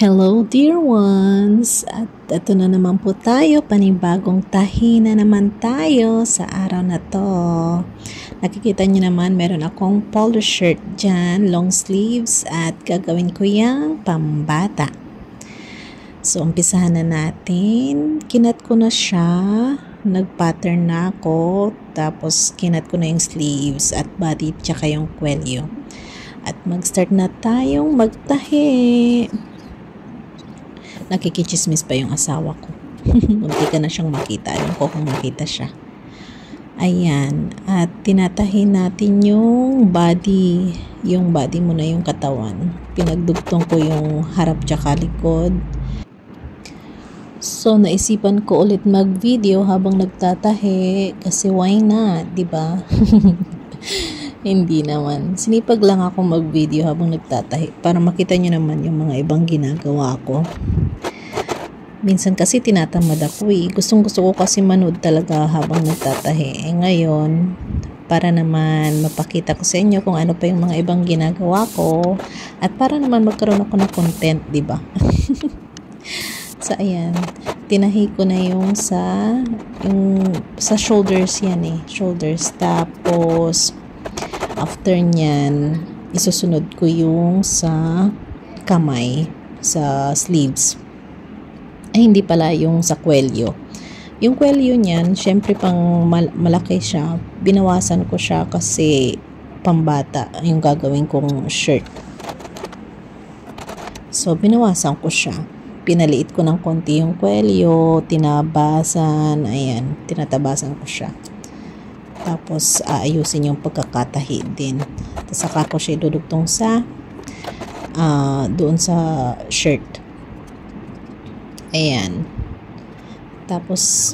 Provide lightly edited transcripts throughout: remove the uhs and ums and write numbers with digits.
Hello dear ones! At ito na naman po tayo, panibagong tahi na naman tayo sa araw na to. Nakikita nyo naman, meron akong polo shirt dyan, long sleeves, at gagawin ko yung pambata. So, umpisahan na natin. Kinat ko na siya, nag-pattern na ako, tapos kinat ko na yung sleeves at body, tsaka yung kwelyo. At mag-start na tayong magtahi. Nakikichismis pa yung asawa ko. Munti ka na siyang makita. Alam ko kung makita siya. Ayan. At tinatahin natin yung body. Yung body mo na yung katawan. Pinagdugtong ko yung harap tsaka likod. So, naisipan ko ulit mag-video habang nagtatahi. Kasi why not? Diba? Hindi naman. Sinipag lang ako mag-video habang nagtatahi. Para makita nyo naman yung mga ibang ginagawa ko. Minsan kasi tinatamad ako eh. Gustong-gusto ko kasi manood talaga habang nagtatahi. Ngayon, para naman mapakita ko sa inyo kung ano pa yung mga ibang ginagawa ko. At para naman magkaroon ako ng content, diba? So, ayan. Tinahi ko na yung sa shoulders yan eh. Shoulders. Tapos, after nyan, isusunod ko yung sa kamay, sa sleeves. Ay, hindi pala yung sa kwelyo. Yung kwelyo niyan, syempre pang malaki siya, binawasan ko siya kasi pambata yung gagawin kong shirt. So, binawasan ko siya. Pinaliit ko ng konti yung kwelyo, tinabasan, ayan, tinatabasan ko siya. Tapos, aayusin yung pagkakatahi din. Tapos, saka ko siya dudugtong sa doon sa shirt. Ayan. Tapos,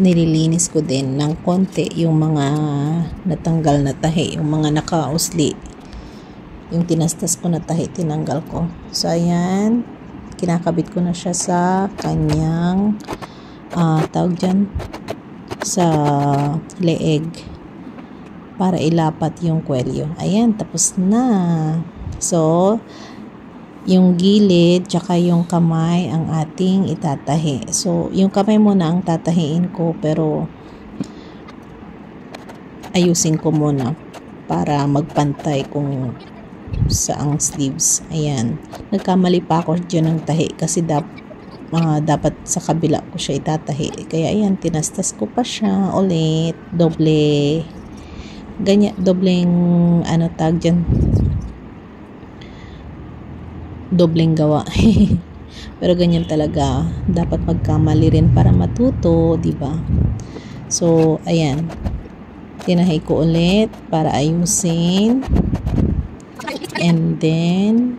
nililinis ko din ng konti yung mga natanggal na tahi, yung mga nakausli. Yung tinastas ko na tahi, tinanggal ko. So, ayan. Kinakabit ko na siya sa kanyang tawag dyan, sa leeg para ilapat yung kwelyo. Ayan, tapos na. So, yung gilid tsaka yung kamay ang ating itatahi. So, yung kamay muna ang tatahiin ko pero ayusin ko muna para magpantay kung saang sleeves. Ayan. Nagkamali pa ako dyan ng tahi kasi dapat sa kabila ko siya itatahi. Kaya ayan, tinastas ko pa siya ulit. Doble. Ganyan, dobleng tag dyan. Dobleng gawa. Pero ganyan talaga. Dapat magkamali rin para matuto, diba? So, ayan. Tinahi ko ulit para ayusin. And then,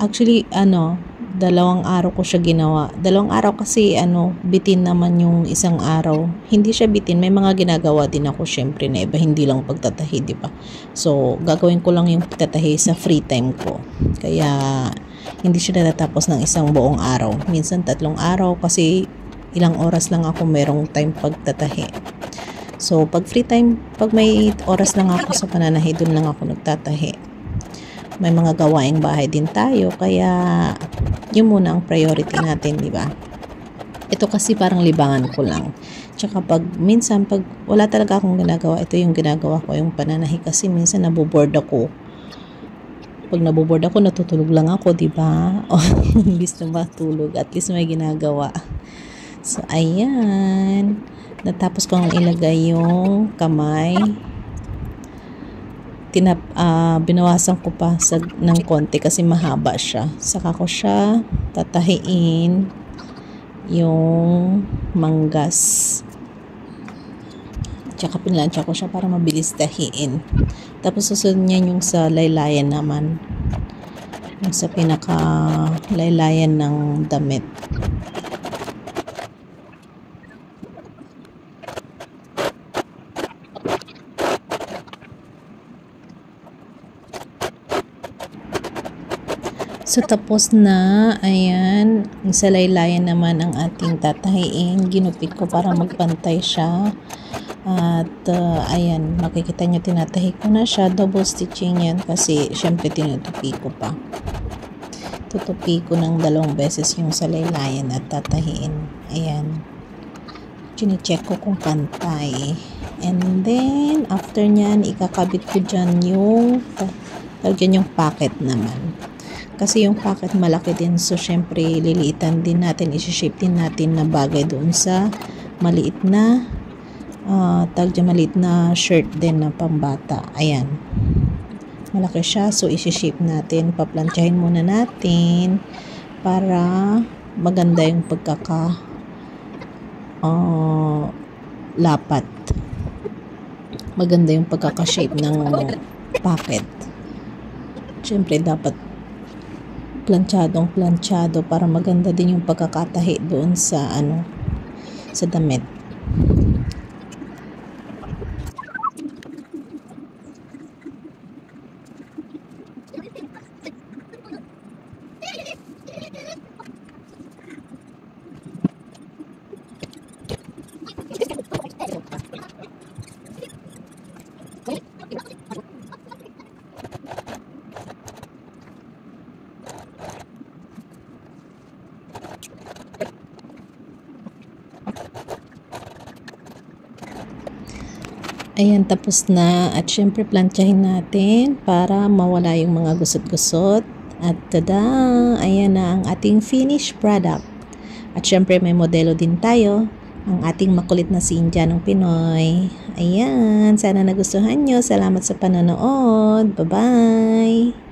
actually, 2 araw ko siya ginawa. 2 araw kasi, bitin naman yung isang araw. Hindi siya bitin. May mga ginagawa din ako, syempre, na iba. Hindi lang pagtatahi, diba? So, gagawin ko lang yung pagtatahi sa free time ko. Kaya, hindi siya natatapos ng isang buong araw. Minsan, 3 araw kasi ilang oras lang ako merong time pagtatahi. So, pag free time, pag may oras lang ako sa pananahi, dun lang ako nagtatahi. May mga gawaing bahay din tayo, kaya yun muna ang priority natin, di ba? Ito kasi parang libangan ko lang. Tsaka minsan pag wala talaga akong ginagawa, ito yung ginagawa ko, yung pananahi, kasi minsan naboboard ako. Pag naboboard ako, natutulog lang ako, di ba? O, imbis na matulog, at least may ginagawa. So, ayan. Natapos ko ang ilagay yung kamay. Binawasan ko pa ng konti kasi mahaba siya. Saka ko siya tatahiin yung manggas. Tsaka pinlansya ko siya para mabilis tahiin. Tapos susunod niya yung sa laylayan naman. Yung sa pinaka laylayan ng damit. So, tapos na. Ayan. Sa laylayan naman ang ating tatahiin. Ginupit ko para magpantay siya. At, ayan. Makikita nyo, tinatahi ko na siya. Double stitching yan kasi, syempre, tinutupi ko pa. Tutupi ko ng 2 beses yung salaylayan at tatahiin. Ayan. Chine-check ko kung pantay. And then, after nyan, ikakabit ko dyan yung packet naman. Kasi yung packet malaki din. So, syempre, liliitan din natin, isi-shape din natin na bagay doon sa maliit na maliit na shirt din na pambata. Ayan. Malaki siya. So, isi-shape natin. Paplantsahin muna natin para maganda yung lapat. Maganda yung pagkaka-shape ng packet. Siyempre, dapat planchado para maganda din yung pagkakatahi doon sa sa damit. Ayan, tapos na. At syempre, plantsahin natin para mawala yung mga gusot-gusot. At tada! Ayan na ang ating finished product. At syempre, may modelo din tayo. Ang ating makulit na si Indianong Pinoy. Ayan, sana nagustuhan nyo. Salamat sa panonood. Bye-bye!